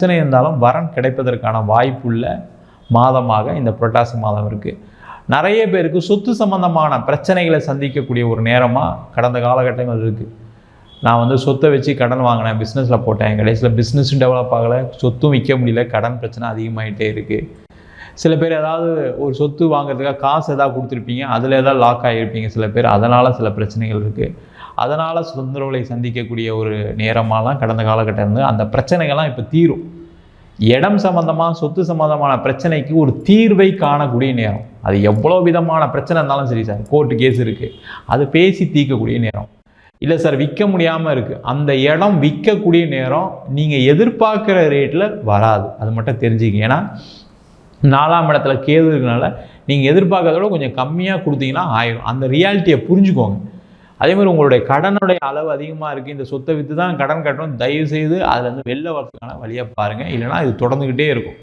பிரச்சனை இருந்தாலும் வரன் கிடைப்பதற்கான வாய்ப்புள்ள மாதமாக இந்த புரட்டாசி மாதம் இருக்குது. நிறைய பேருக்கு சொத்து சம்பந்தமான பிரச்சனைகளை சந்திக்கக்கூடிய ஒரு நேரமாக கடந்த காலகட்டங்கள் இருக்குது. நான் சொத்தை வச்சு கடன் வாங்கினேன், பிஸ்னஸில் போட்டேன், கடைசியில் பிஸ்னஸும் டெவலப் ஆகலை, சொத்தும் விற்க முடியல, கடன் பிரச்சனை அதிகமாகிட்டே இருக்குது. சில பேர் ஏதாவது ஒரு சொத்து வாங்குறதுக்காக காசு எதாவது கொடுத்துருப்பீங்க, அதில் ஏதாவது லாக் ஆகியிருப்பீங்க. சில பேர் அதனால் சில பிரச்சனைகள் இருக்குது. அதனால் தொந்தரவுகளை சந்திக்கக்கூடிய ஒரு நேரமாலாம் கடந்த காலகட்டம் இருந்து அந்த பிரச்சனைகள்லாம் இப்போ தீரும். இடம் சம்மந்தமாக சொத்து சம்மந்தமான பிரச்சனைக்கு ஒரு தீர்வை காணக்கூடிய நேரம். அது எவ்வளோ விதமான பிரச்சனை இருந்தாலும் சரி சார், கோர்ட்டு கேஸ் இருக்குது, அது பேசி தீர்க்கக்கூடிய நேரம். இல்லை சார் விற்க முடியாமல் இருக்குது, அந்த இடம் விற்கக்கூடிய நேரம். நீங்கள் எதிர்பார்க்குற ரேட்டில் வராது, அது மட்டும் தெரிஞ்சுக்க. ஏன்னா 4ஆம் இடத்துல கேது இருக்கனால நீங்கள் எதிர்பார்க்கறத விட கொஞ்சம் கம்மியாக கொடுத்தீங்கன்னா ஆயிரும். அந்த ரியாலிட்டியை புரிஞ்சுக்கோங்க. அதேமாதிரி உங்களுடைய கடனுடைய அளவு அதிகமாக இருக்குது, இந்த சொத்தை விற்று தான் கடன் கட்டணும், தயவுசெய்து அதுலேருந்து வெளில வரதுக்கான வழியை பாருங்கள். இல்லைனா இது தொடர்ந்துக்கிட்டே இருக்கும்.